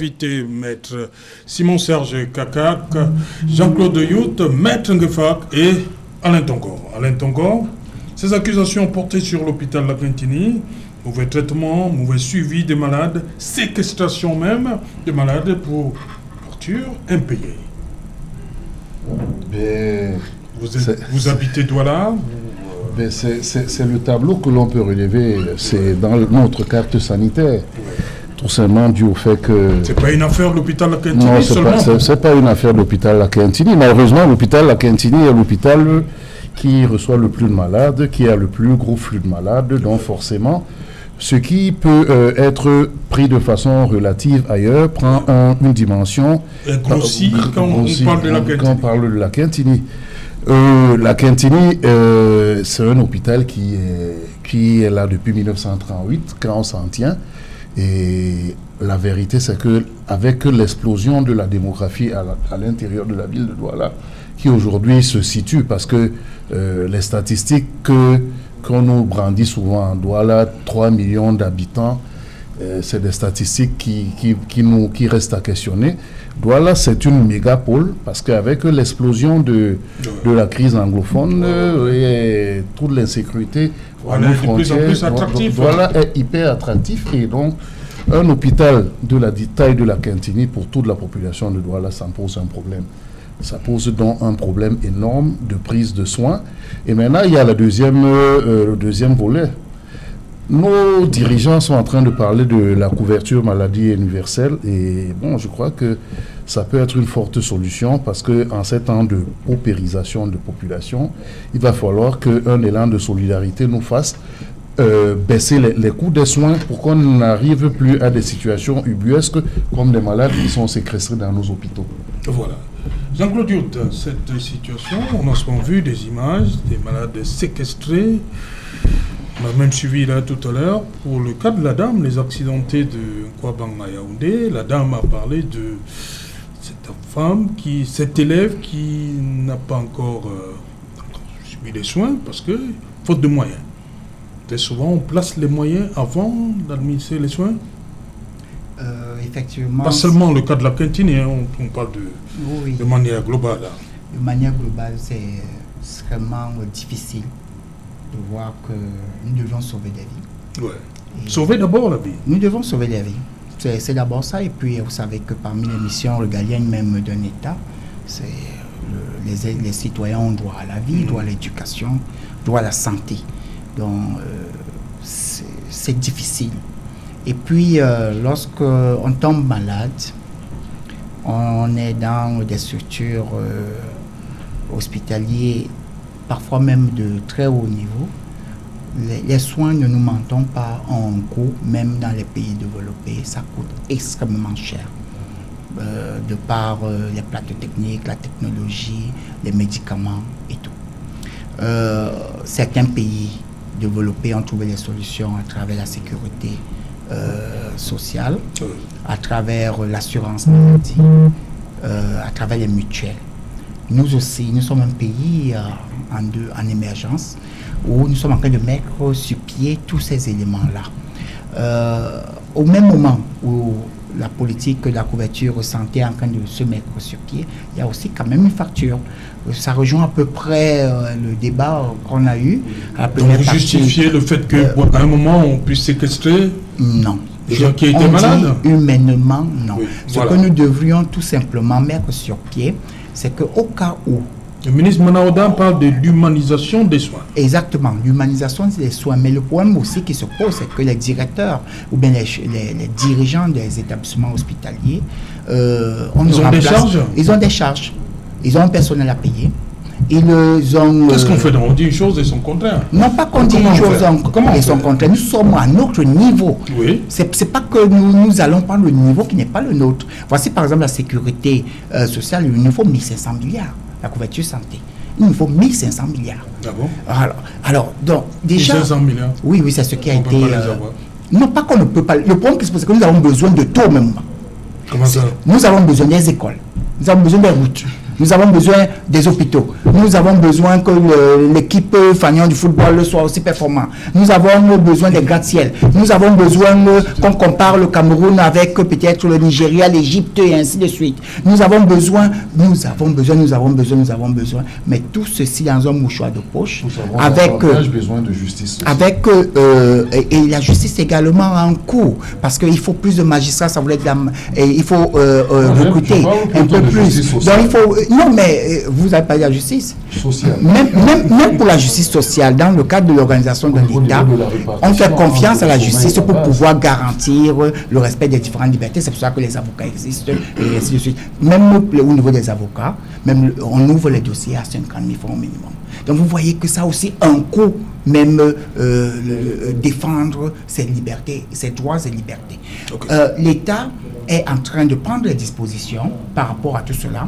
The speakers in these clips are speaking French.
invités, maître Simon-Serge Kakak, Jean-Claude Youth, maître Ngefak et Alain Tongor. Alain Tongor, ces accusations portées sur l'hôpital Lakentini, mauvais traitement, mauvais suivi des malades, séquestration même des malades pour torture impayée. Vous habitez Douala? C'est le tableau que l'on peut relever, c'est dans notre carte sanitaire. Tout simplement dû au fait que... C'est pas une affaire de l'hôpital Lakentini non, seulement? c'est pas une affaire de l'hôpital Lakentini. Malheureusement, l'hôpital Lakentini est l'hôpital qui reçoit le plus de malades, qui a le plus gros flux de malades, donc forcément, ce qui peut être pris de façon relative ailleurs prend une dimension... grossie quand on parle de Lakentini. Quand on parle de Lakentini. Lakentini, c'est un hôpital qui est là depuis 1938, quand on s'en tient. Et la vérité, c'est que avec l'explosion de la démographie à l'intérieur de la ville de Douala, qui aujourd'hui se situe, parce que les statistiques qu'on nous brandit souvent en Douala, 3 millions d'habitants, c'est des statistiques qui restent à questionner. Douala, c'est une mégapole, parce qu'avec l'explosion de la crise anglophone et toute l'insécurité, Douala est de plus en plus attractif. Douala est hyper attractif, et donc un hôpital de la taille de Lakentini pour toute la population de Douala, ça pose un problème. Ça pose donc un problème énorme de prise de soins. Et maintenant, il y a le deuxième volet. Nos dirigeants sont en train de parler de la couverture maladie universelle, et bon, je crois que ça peut être une forte solution, parce qu'en ces temps de paupérisation de population, il va falloir qu'un élan de solidarité nous fasse baisser les coûts des soins pour qu'on n'arrive plus à des situations ubuesques comme des malades qui sont séquestrés dans nos hôpitaux. Voilà. Jean-Claude Youth, cette situation, on a souvent vu des images des malades séquestrés. On a même suivi là tout à l'heure, pour le cas de la dame, les accidentés de Kwabang à Yaoundé, la dame a parlé de cette femme, cet élève qui n'a pas encore subi les soins parce que, faute de moyens. Très souvent, on place les moyens avant d'administrer les soins. Effectivement. Pas seulement le cas de Lakentini, hein, on parle de manière globale. Là. De manière globale, c'est extrêmement difficile de voir que nous devons sauver des vies. Ouais. Sauver d'abord la vie. Nous devons sauver des vies. C'est d'abord ça. Et puis, vous savez que parmi les missions régaliennes même d'un État, c'est les citoyens ont droit à la vie, droit à l'éducation, droit à la santé. Donc, c'est difficile. Et puis, lorsqu'on tombe malade, on est dans des structures hospitalières, parfois même de très haut niveau. Les soins, ne nous mentons pas, en coût, même dans les pays développés, ça coûte extrêmement cher. De par les plateaux techniques, la technologie, les médicaments et tout. Certains pays développés ont trouvé des solutions à travers la sécurité sociale, à travers l'assurance maladie, à travers les mutuelles. Nous aussi, nous sommes un pays en émergence où nous sommes en train de mettre sur pied tous ces éléments-là. Au même moment où la politique de la couverture santé est en train de se mettre sur pied, il y a aussi quand même une facture. Ça rejoint à peu près le débat qu'on a eu à la première partie. Donc vous justifiez le fait qu'à un moment on puisse séquestrer non. des gens qui étaient malades? Humainement, non. Oui, Ce que nous devrions tout simplement mettre sur pied, c'est qu'au cas où... Le ministre Manaouda parle de l'humanisation des soins. Exactement, l'humanisation des soins. Mais le problème aussi qui se pose, c'est que les directeurs ou bien les dirigeants des établissements hospitaliers ils ont des charges. Ils ont des charges. Ils ont un personnel à payer. Qu'est-ce qu'on fait donc? On dit une chose et son contraire. Non, pas qu'on dit une chose et son contraire. Nous sommes à notre niveau. Oui. C'est pas que nous allons prendre le niveau qui n'est pas le nôtre. Voici par exemple la sécurité sociale, il nous faut 1500 milliards. La couverture santé. Il nous faut 1500 milliards. Ah bon? Alors, donc, déjà... 1500 milliards. Oui, c'est ce qui a été... On ne peut pas les avoir. Non, pas qu'on ne peut pas... Le problème qui se pose, c'est que nous avons besoin de tout au même moment. Comment ça? Nous avons besoin des écoles. Nous avons besoin des routes. Nous avons besoin des hôpitaux. Nous avons besoin que l'équipe Fagnon du football soit aussi performant. Nous avons besoin des gratte-ciel. Nous avons besoin qu'on compare le Cameroun avec peut-être le Nigeria, l'Égypte et ainsi de suite. Nous avons besoin. Mais tout ceci dans un mouchoir de poche. Avec besoin de justice. Et la justice également en cours. Parce qu'il faut plus de magistrats, ça voulait dire, il faut recruter un peu plus. Donc il faut. Non, mais vous avez parlé de la justice sociale. Même pour la justice sociale, dans le cadre de l'organisation de l'État, on fait confiance à la justice pour pouvoir garantir le respect des différentes libertés. C'est pour ça que les avocats existent et ainsi de suite. Même au niveau des avocats, on ouvre les dossiers à 50 000 francs au minimum. Donc vous voyez que ça aussi un coût, même défendre ses libertés, ses droits et libertés. Okay. L'État est en train de prendre des dispositions par rapport à tout cela.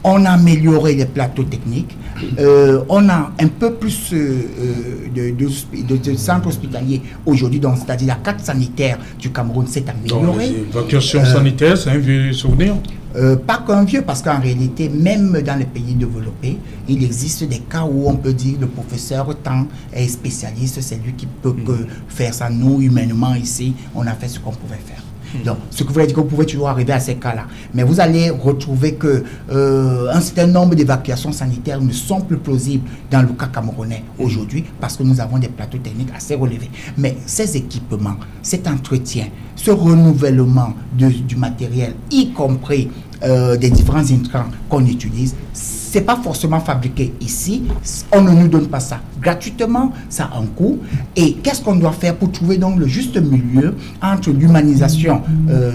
On a amélioré les plateaux techniques. On a un peu plus de centres hospitaliers aujourd'hui, c'est-à-dire la carte sanitaire du Cameroun s'est améliorée. L'évacuation sanitaire, c'est un vieux souvenir? Pas qu'un vieux, parce qu'en réalité, même dans les pays développés, il existe des cas où on peut dire le professeur tant est spécialiste, c'est lui qui peut faire ça. Nous, humainement, ici, on a fait ce qu'on pouvait faire. Donc, ce que vous voulez dire que vous pouvez toujours arriver à ces cas-là. Mais vous allez retrouver que un certain nombre d'évacuations sanitaires ne sont plus plausibles dans le cas camerounais aujourd'hui parce que nous avons des plateaux techniques assez relevés. Mais ces équipements, cet entretien, ce renouvellement du matériel, y compris des différents intrants qu'on utilise, c'est pas forcément fabriqué ici. On ne nous donne pas ça gratuitement, ça a un coût. Et qu'est-ce qu'on doit faire pour trouver donc le juste milieu entre l'humanisation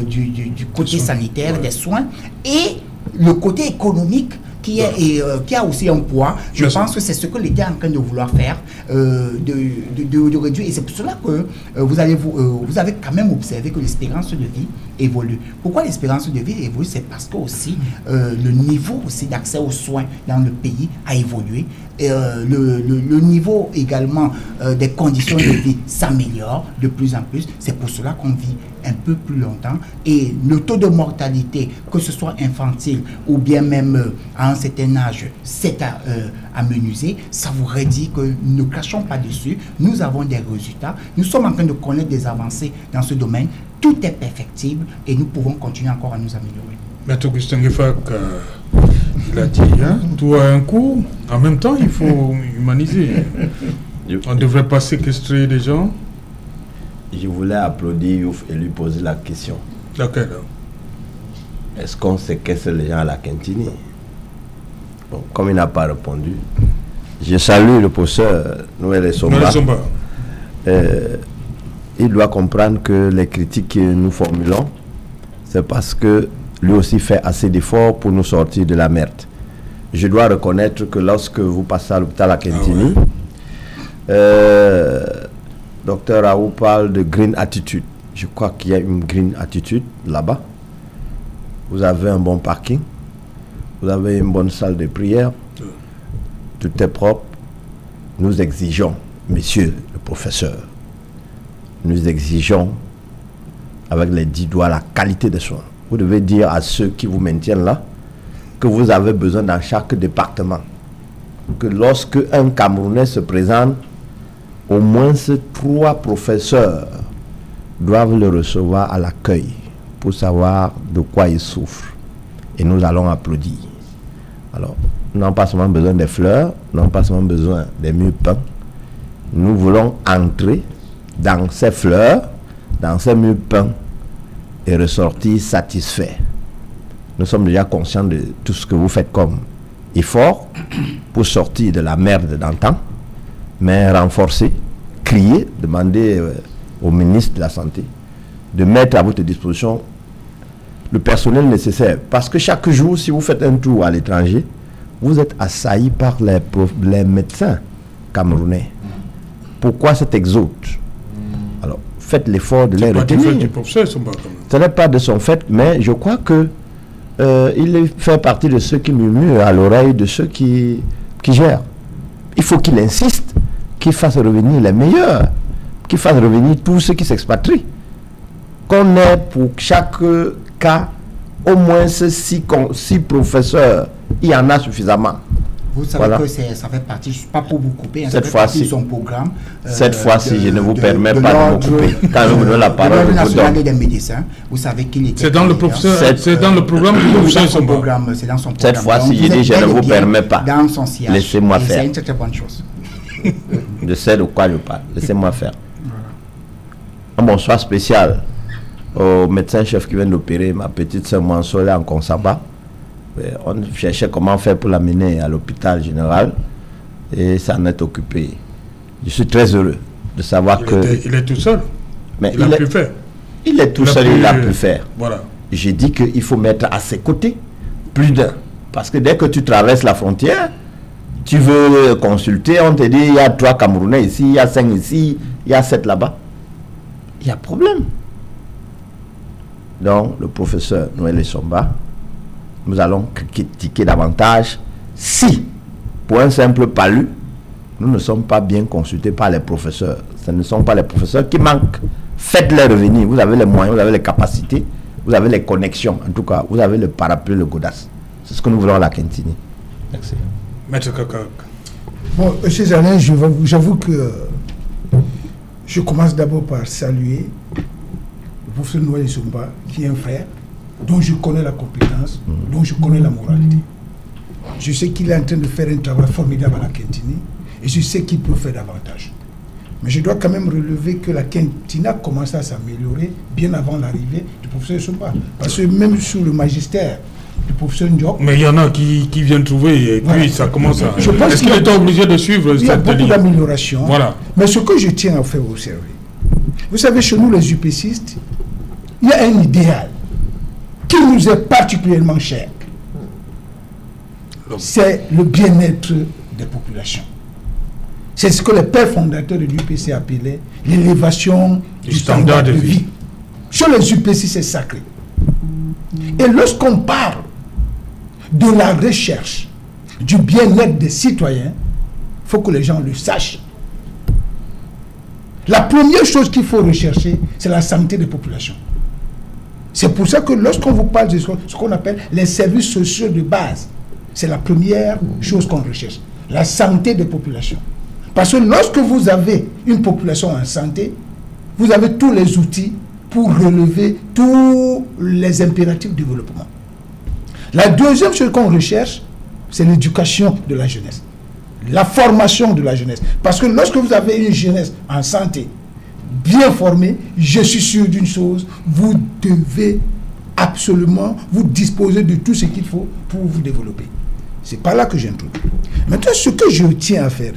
du côté sanitaire, des soins, et le côté économique qui a aussi un poids. Je pense que c'est ce que l'État est en train de vouloir faire, de réduire. Et c'est pour cela que vous avez quand même observé que l'espérance de vie évolue. Pourquoi l'espérance de vie évolue? C'est parce que aussi le niveau aussi d'accès aux soins dans le pays a évolué. Et, le niveau également des conditions de vie s'améliore de plus en plus. C'est pour cela qu'on vit un peu plus longtemps. Et le taux de mortalité, que ce soit infantile ou bien même à un certain âge, s'est amenuisé. Ça voudrait dire que ne crachons pas dessus. Nous avons des résultats. Nous sommes en train de connaître des avancées dans ce domaine. Tout est perfectible et nous pouvons continuer encore à nous améliorer. Maître Augustin Gueffak, il a dit, tout a un coût. En même temps, il faut humaniser. On ne devrait pas séquestrer les gens. Je voulais applaudir Youf et lui poser la question. D'accord. Est-ce qu'on séquestre les gens à la Kintini? Bon, comme il n'a pas répondu, je salue le professeur Noël Somba. Il doit comprendre que les critiques que nous formulons, c'est parce que lui aussi fait assez d'efforts pour nous sortir de la merde. Je dois reconnaître que lorsque vous passez à l'hôpital à Kintini, Docteur Raoult parle de green attitude. Je crois qu'il y a une green attitude là-bas. Vous avez un bon parking, vous avez une bonne salle de prière, tout est propre. Nous exigeons, monsieur le professeur, nous exigeons avec les 10 doigts la qualité des soins. Vous devez dire à ceux qui vous maintiennent là que vous avez besoin dans chaque département, que lorsque un Camerounais se présente, au moins 3 professeurs doivent le recevoir à l'accueil pour savoir de quoi il souffre. Et nous allons applaudir. Alors, nous n'avons pas seulement besoin des fleurs, nous n'avons pas seulement besoin des murs peints. Nous voulons entrer dans ces fleurs, dans ces murs peints et ressortir satisfaits. Nous sommes déjà conscients de tout ce que vous faites comme effort pour sortir de la merde d'antan, mais renforcer, crier, demander au ministre de la Santé de mettre à votre disposition le personnel nécessaire. Parce que chaque jour, si vous faites un tour à l'étranger, vous êtes assaillis par les médecins camerounais. Pourquoi cet exode? Alors, faites l'effort de les retenir. Ce n'est pas de son fait, mais je crois que il fait partie de ceux qui murmurent à l'oreille de ceux qui gèrent. Il faut qu'il insiste, qu'il fasse revenir les meilleurs, qu'il fasse revenir tous ceux qui s'expatrient. Qu'on ait pour chaque cas au moins 6 professeurs, il y en a suffisamment. Vous savez Voilà. que ça fait partie, pas pour vous couper, Cette ça fait partie de fois-ci- son programme. Cette fois-ci, je ne vous permets pas de l'ordre- me couper. Quand je vous donne la de parole, l'Ordre je vous national donne. des médecins, vous savez qu'il était... C'est dans le président. professeur, c'est dans le programme du C'est professeur dans son Somba. programme, c'est dans son Cette programme. fois-ci, Donc, je vous dis, êtes je ne bel et vous bien permets pas. Dans son sillage. Laissez-moi Et faire. C'est une très très bonne chose. Je sais de quoi je parle. Laissez-moi faire. Un bonsoir spécial au médecin-chef qui vient d'opérer ma petite sœur Mansola en Consaba. On cherchait comment faire pour l'amener à l'hôpital général et ça en est occupé. Je suis très heureux de savoir Il est tout seul. mais Il a pu faire. il est tout Il a seul, pu- il a pu faire. Voilà. J'ai dit qu'il faut mettre à ses côtés plus d'un. Parce que dès que tu traverses la frontière, tu veux consulter, on te dit il y a 3 Camerounais ici, il y a 5 ici, il y a 7 là-bas. Il y a problème. Donc, le professeur Noël Essomba, nous allons critiquer davantage si, pour un simple palu, nous ne sommes pas bien consultés par les professeurs. Ce ne sont pas les professeurs qui manquent. Faites-les revenir. Vous avez les moyens, vous avez les capacités, vous avez les connexions. En tout cas, vous avez le parapluie, le Godas. C'est ce que nous voulons à la Kentini. Merci. Maître Kakak. Bon, M. Alain, j'avoue que je commence d'abord par saluer le professeur Noël Essomba, qui est un frère, dont je connais la compétence, dont je connais la moralité. Je sais qu'il est en train de faire un travail formidable à la Kentini, et je sais qu'il peut faire davantage. Mais je dois quand même relever que la Kentini a commencé à s'améliorer bien avant l'arrivée du professeur Essomba. Parce que même sous le magistère du professeur Ndiok, Mais il y en a qui viennent trouver et puis Voilà. ça commence à... Je pense Est-ce qu'il qu'il y a- était obligé de suivre il y a cette beaucoup ligne? d'améliorations. Voilà. Mais ce que je tiens à faire observer, vous savez, chez nous les UPCistes, il y a un idéal qui nous est particulièrement cher. C'est le bien-être des populations. C'est ce que les pères fondateurs de l'UPC appelaient l'élévation du standard de vie. Chez les UPC, c'est sacré. Et lorsqu'on parle de la recherche du bien-être des citoyens, il faut que les gens le sachent. La première chose qu'il faut rechercher, c'est la santé des populations. C'est pour ça que lorsqu'on vous parle de ce qu'on appelle les services sociaux de base, c'est la première chose qu'on recherche, la santé des populations. Parce que lorsque vous avez une population en santé, vous avez tous les outils pour relever tous les impératifs du développement. La deuxième chose qu'on recherche, c'est l'éducation de la jeunesse, la formation de la jeunesse. Parce que lorsque vous avez une jeunesse en santé, bien formée, je suis sûr d'une chose, vous devez absolument vous disposer de tout ce qu'il faut pour vous développer. C'est par là que j'introduis. Maintenant, ce que je tiens à faire,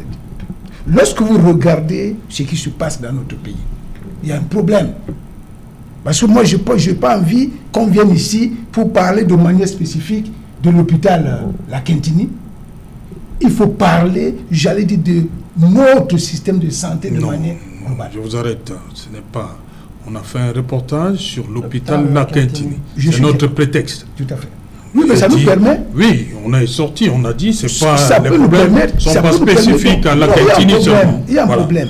lorsque vous regardez ce qui se passe dans notre pays, il y a un problème. Parce que moi, je n'ai pas envie qu'on vienne ici pour parler de manière spécifique de l'hôpital La Kentini. Il faut parler, j'allais dire, de notre système de santé de manière globale. Je vous arrête. Ce n'est pas... On a fait un reportage sur l'hôpital L'hôpital La Kentini. Je C'est suis notre d'accord. prétexte. Tout à fait. Oui, mais ça Je nous dis- permet. Oui, on est sorti, on a dit, c'est pas... Ça les peut nous problèmes permettre. ne sont ça pas peut nous permettre- spécifiques à La Non, il y a un Kentini problème, seulement. Il y a un Voilà. problème.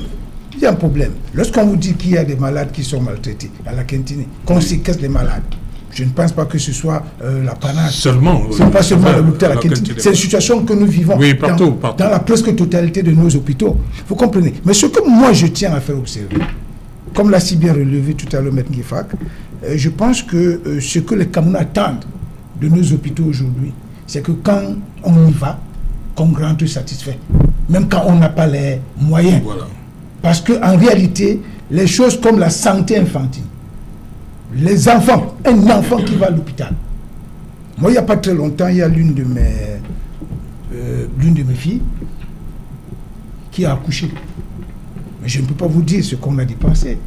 Il y a un problème. Lorsqu'on vous dit qu'il y a des malades qui sont maltraités à La Kentini, qu'on séquestre les malades, je ne pense pas que ce soit la panade. Seulement. Ce n'est pas seulement Ouais, l'hôpital à La Kentini. Kentini. C'est une situation que nous vivons Oui, partout. dans la presque totalité de nos hôpitaux. Vous comprenez? Mais ce que moi je tiens à faire observer, comme l'a si bien relevé tout à l'heure M. Ngifak, je pense que ce que les Camerounais attendent de nos hôpitaux aujourd'hui, c'est que quand on y va, qu'on rentre satisfait. Même quand on n'a pas les moyens. Voilà. Parce qu'en réalité, les choses comme la santé infantile, les enfants, un enfant qui va à l'hôpital. Moi, il n'y a pas très longtemps, il y a l'une de mes filles qui a accouché. Mais je ne peux pas vous dire ce qu'on a dépensé.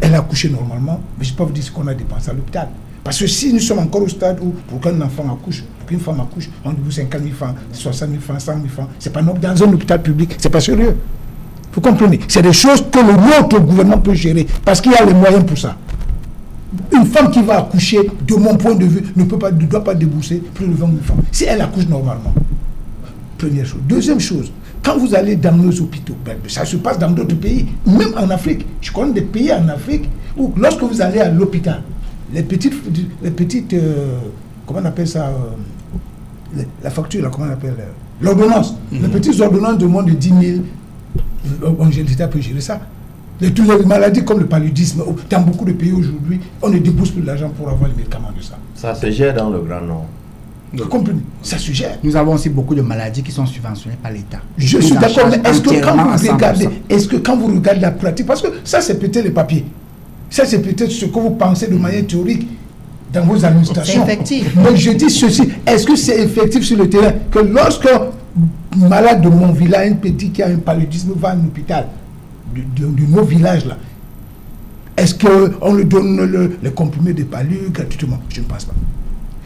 Elle a accouché normalement, mais je ne peux pas vous dire ce qu'on a dépensé à l'hôpital. Parce que si nous sommes encore au stade où, pour qu'un enfant accouche, pour qu'une femme accouche, on dit 50 000 francs, 60 000 francs, 100 000 francs, c'est pas normal. Dans un hôpital public, c'est pas sérieux. Vous comprenez? C'est des choses que notre gouvernement peut gérer, parce qu'il y a les moyens pour ça. Une femme qui va accoucher, de mon point de vue, ne doit pas débourser plus de 20 000 francs. Si elle accouche normalement. Première chose. Deuxième chose, quand vous allez dans nos hôpitaux, ça se passe dans d'autres pays, même en Afrique. Je connais des pays en Afrique où lorsque vous allez à l'hôpital, les petites comment on appelle ça, la facture, là, comment on appelle, l'ordonnance. Les petites ordonnances demandent de 10 000. L'État peut gérer ça. Les maladies comme le paludisme, dans beaucoup de pays aujourd'hui, on ne débourse plus d'argent pour avoir les médicaments de ça. Ça se gère dans le Grand Nord. Vous comprenez? Ça se gère. Nous avons aussi beaucoup de maladies qui sont subventionnées par l'État. Je suis d'accord, mais est-ce que quand vous regardez la pratique, parce que ça c'est peut-être les papiers, ça c'est peut-être ce que vous pensez de manière théorique dans vos administrations. C'est effectif. Mais je dis ceci, est-ce que c'est effectif sur le terrain que lorsque un malade de mon village, un petit qui a un paludisme va à un hôpital de nos villages là, est-ce qu'on lui donne les comprimés de palu gratuitement? Je ne pense pas.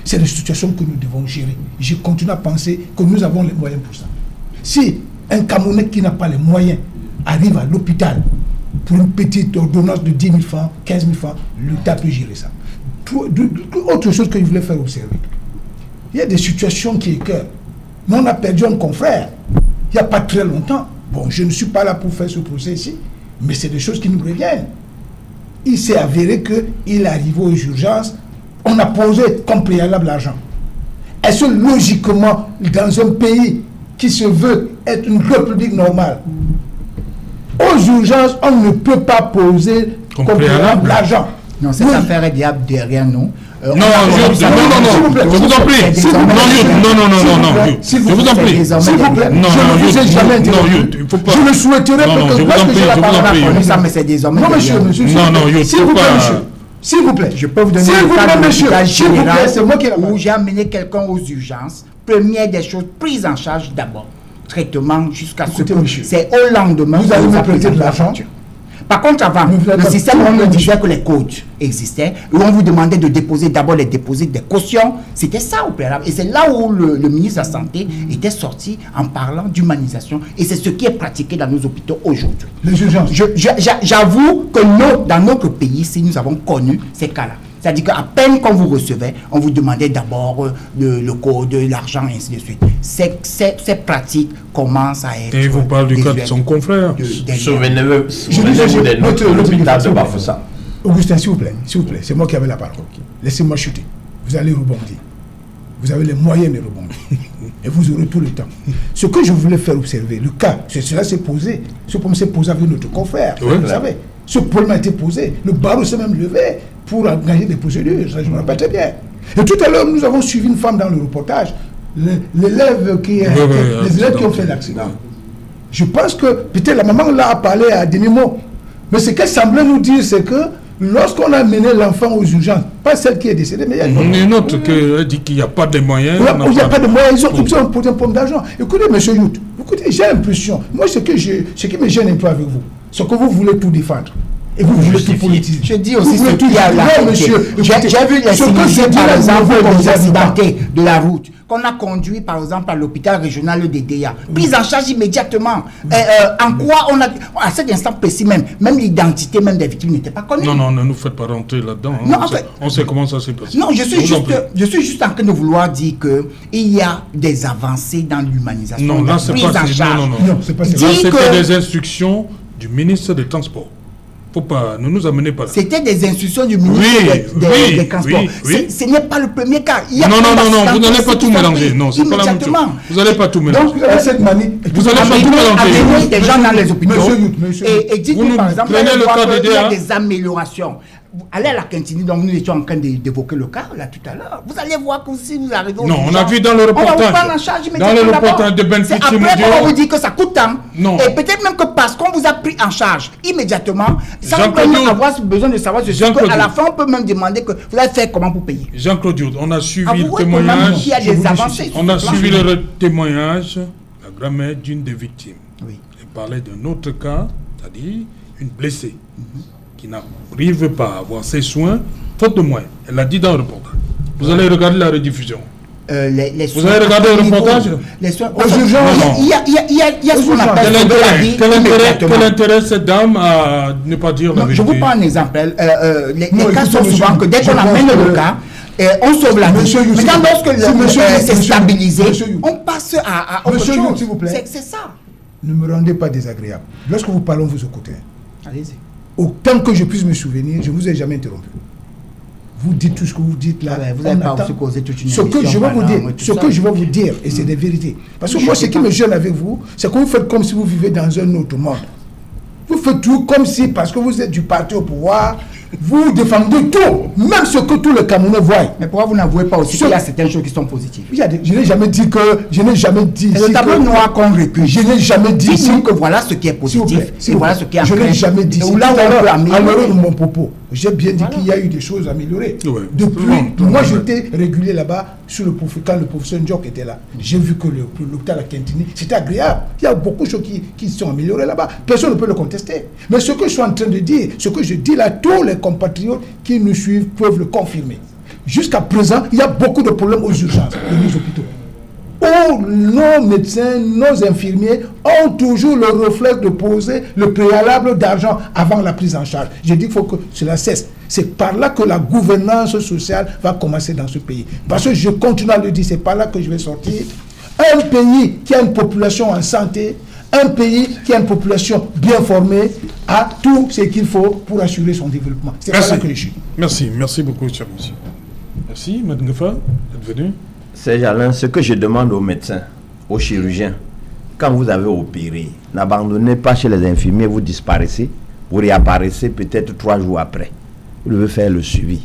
C'est des situations que nous devons gérer. Je continue à penser que nous avons les moyens pour ça. Si un Camerounais qui n'a pas les moyens arrive à l'hôpital pour une petite ordonnance de 10 000 francs, 15 000 francs, l'État peut gérer ça. Autre chose que je voulais faire observer. Il y a des situations qui écœurent. Nous, on a perdu un confrère il n'y a pas très longtemps. Bon, je ne suis pas là pour faire ce procès ici, mais c'est des choses qui nous reviennent. Il s'est avéré qu'il est arrivé aux urgences, on a posé comme préalable l'argent. Est-ce que logiquement, dans un pays qui se veut être une république normale, aux urgences, on ne peut pas poser comme préalable l'argent? Non, cette affaire est diable derrière nous. Non, je vous en prie. Non, je vous en prie. S'il vous plaît, je ne vous ai jamais interrompu. Je le souhaiterais parce que j'ai la parole. Ça, mais c'est désormais. Non, monsieur. S'il vous plaît, monsieur. S'il vous plaît. Je peux vous donner le cas de l'hôpital général où j'ai amené quelqu'un aux urgences. Première des choses, prise en charge d'abord. Traitement jusqu'à ce que c'est au lendemain. Vous allez me prêter de l'argent. Par contre, avant, le système, on nous disait que les coachs existaient, et on vous demandait de déposer d'abord les dépôts des cautions. C'était ça au préalable. Et c'est là où le ministre de la Santé était sorti en parlant d'humanisation. Et c'est ce qui est pratiqué dans nos hôpitaux aujourd'hui. Les urgences. J'avoue que dans notre pays, si nous avons connu ces cas-là, c'est-à-dire qu'à peine qu'on vous recevait, on vous demandait d'abord le code, l'argent, et ainsi de suite. Ces pratiques commencent à être... Et il vous parle du cas de son confrère. Souvenez-vous des notes de l'hôpital de Bafoussam. Augustin, s'il vous plaît, c'est moi qui avais la parole. Laissez-moi chuter. Vous allez rebondir. Vous avez les moyens de rebondir. Et vous aurez tout le temps. Ce que je voulais faire observer, le cas, cela s'est posé. Ce problème s'est posé avec notre confrère. Oui, vous savez, ce problème a été posé. Le barreau s'est même levé pour engager des procédures. Ça, je me rappelle très bien. Et tout à l'heure, nous avons suivi une femme dans le reportage. L'élève les élèves qui ont fait l'accident. Je pense que peut-être la maman là a parlé à demi-mot. Mais ce qu'elle semblait nous dire, c'est que lorsqu'on a mené l'enfant aux urgences, pas celle qui est décédée, mais il y a une autre qui dit qu'il n'y a pas de moyens. Il n'y a pas de moyens, ils ont posé un problème d'argent. Écoutez, M. Yout, écoutez, j'ai l'impression, moi ce qui me gêne un peu avec vous, c'est que vous voulez tout défendre. Et vous voulez tout politiser. Je dis aussi ce qu'il y a là. J'ai vu les sinistres, par exemple, les accidentés de la route, qu'on a conduit, par exemple, à l'hôpital régional des DEA. Prise en charge immédiatement. En quoi on a... À cet instant précis même l'identité même des victimes n'était pas connue. Non, ne nous faites pas rentrer là-dedans. Non, en fait, on sait comment ça s'est passé. Non, je suis juste en train de vouloir dire qu'il y a des avancées dans l'humanisation. Non, là, c'est pas... Non, c'est pas ça. Là, c'était des instructions du ministre des Transports. Faut pas, ne nous amenez pas là. C'était des instructions du ministre des Transports. Ce n'est pas le premier cas. Non, vous n'allez pas tout mélanger. Non, c'est pas la même chose. Vous n'allez pas tout mélanger. Donc, cette manie, vous allez pas tout mélanger. Amener des gens dans les hôpitaux et dites que, par exemple, il y a des améliorations. Allez à la Quintini, donc nous étions en train d'évoquer le cas là tout à l'heure. Vous allez voir que si vous arrivez au non, on a vu dans le reportage. On va vous prendre en charge dans le reportage de C'est après qu'on va vous dire que ça coûte tant. Non. Et peut-être même que parce qu'on vous a pris en charge immédiatement, ça nous permet d'avoir besoin de savoir ce que à la fin on peut même demander que vous allez faire comment pour payer. Jean-Claude Youd, on a suivi le témoignage. Il y a des avancées. On a suivi le témoignage, la grand-mère d'une des victimes. Oui. Elle parlait d'un autre cas, c'est-à-dire une blessée. Qui n'arrive pas à avoir ses soins, faute de moyens. Elle l'a dit dans le reportage. Vous allez regarder la rediffusion. Vous avez regardé le reportage? Les soins aux urgences. Il y a ce qu'on appelle quel intérêt cette dame à ne pas dire la vérité? Je vous prends un exemple. Les cas sont souvent que dès qu'on amène le cas, on sauve la vie. Maintenant, lorsque c'est stabilisé, on passe à autre chose. S'il vous plaît. C'est ça. Ne me rendez pas désagréable. Lorsque vous parlez, vous écoutez. Allez-y. Autant que je puisse me souvenir, je ne vous ai jamais interrompu. vous dites tout ce que vous dites là. Vous n'avez pas aussi causé toute une émission que je vais vous dire, tout ça. je vais vous dire, et c'est des vérités. Parce que moi, ce qui me gêne avec vous, c'est que vous faites comme si vous vivez dans un autre monde. Vous faites tout comme si, parce que vous êtes du parti au pouvoir, vous défendez tout, même ce que tous les Camerounais voient. Mais pourquoi vous n'avouez pas aussi qu'il y a certaines choses qui sont positives? Je n'ai jamais dit que... Je n'ai jamais dit... Le tableau noir qu'on recule. Je n'ai jamais dit... Dites-nous que voilà ce qui est positif et voilà ce qui est en Je n'ai jamais dit... Là où on peut améliorer. de mon propos, j'ai bien dit qu'il y a eu des choses améliorées. Ouais. Depuis, moi j'étais régulier là-bas quand le professeur Ndiok était là. J'ai vu que l'hôpital à Kentini, c'était agréable. Il y a beaucoup de choses qui sont améliorées là-bas. Personne ne peut le contester. Mais ce que je suis en train de dire, ce que je dis là, tous les compatriotes qui nous suivent peuvent le confirmer. Jusqu'à présent, il y a beaucoup de problèmes aux urgences de nos hôpitaux, où nos médecins, nos infirmiers ont toujours le réflexe de poser le préalable d'argent avant la prise en charge. Je dis qu'il faut que cela cesse. C'est par là que la gouvernance sociale va commencer dans ce pays. Parce que je continue à le dire, c'est par là que je vais sortir. Un pays qui a une population en santé, un pays qui a une population bien formée, a tout ce qu'il faut pour assurer son développement. C'est par là que je suis. Merci beaucoup, cher monsieur. Merci, Mme Ngefa, d'être venu. Serge Alain, ce que je demande aux médecins, aux chirurgiens, quand vous avez opéré, n'abandonnez pas chez les infirmiers, vous disparaissez, vous réapparaissez peut-être 3 jours après. Vous devez faire le suivi.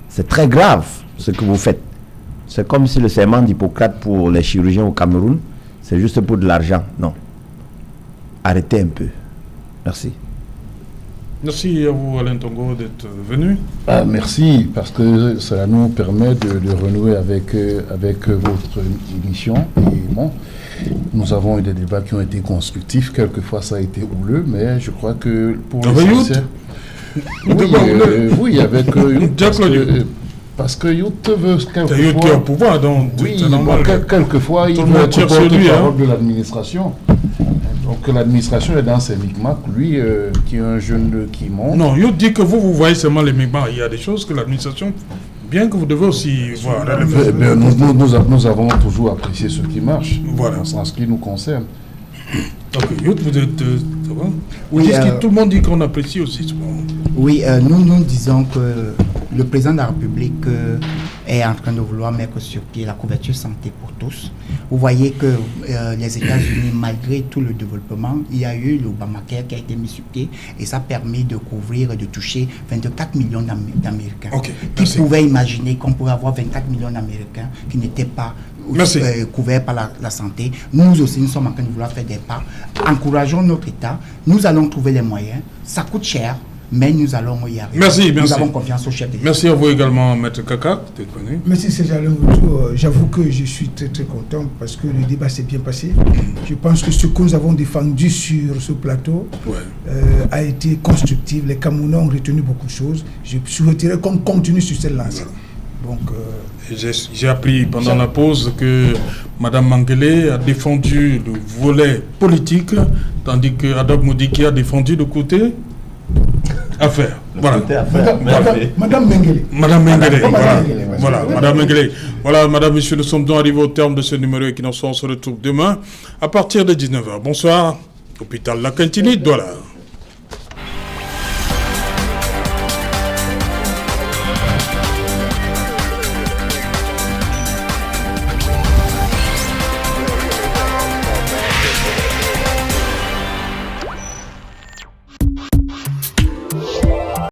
C'est très grave ce que vous faites. C'est comme si le serment d'Hippocrate pour les chirurgiens au Cameroun, c'est juste pour de l'argent. Non. Arrêtez un peu. Merci. Merci à vous, Alain Tongo, d'être venu. Merci, parce que cela nous permet de renouer avec votre émission. Et bon, nous avons eu des débats qui ont été constructifs. Quelquefois, ça a été houleux, mais je crois que pour l'essentiel... Oui, avec parce que Youth veut quelquefois... qui est au pouvoir, donc... Oui, quelquefois, il veut être porte-parole de l'administration. Donc l'administration est dans ses micmacs, lui qui est un jeune qui monte. Non, Youth dit que vous voyez seulement les micmacs. Il y a des choses que l'administration, bien que vous devez aussi voir. Nous avons toujours apprécié ce qui marche, voilà, en ce qui nous concerne. Donc Youth, vous êtes... ça va? Oui, tout le monde dit qu'on apprécie aussi. Oui, nous disons que le président de la République est en train de vouloir mettre sur pied la couverture santé pour tous. Vous voyez que les États-Unis, malgré tout le développement, il y a eu l'Obamacare qui a été mis sur pied et ça a permis de couvrir et de toucher 24 millions d'Américains. Qui pouvaient imaginer qu'on pourrait avoir 24 millions d'Américains qui n'étaient pas couverts par la santé. Nous aussi, nous sommes en train de vouloir faire des pas. Encourageons notre État. Nous allons trouver les moyens. Ça coûte cher, mais nous allons y arriver. Merci. Nous avons confiance au chef d'État. Merci à vous également, Maître Kaka. Merci, Serge Alain. J'avoue que je suis très très content parce que le débat s'est bien passé. Je pense que ce que nous avons défendu sur ce plateau a été constructif. Les Camerounais ont retenu beaucoup de choses. Je souhaiterais qu'on continue sur cette lancée. Donc, j'ai appris pendant la pause que Mme Mengele a défendu le volet politique, tandis que Adab Moudiki a défendu le côté affaires. Voilà. Madame Mengele. Madame Mengele. Voilà, Madame Mengele. Voilà, Madame, Monsieur, nous sommes donc arrivés au terme de ce numéro et qui n'en soit, on se retrouve demain à partir de 19h. Bonsoir. Hôpital La Kentini, Douala.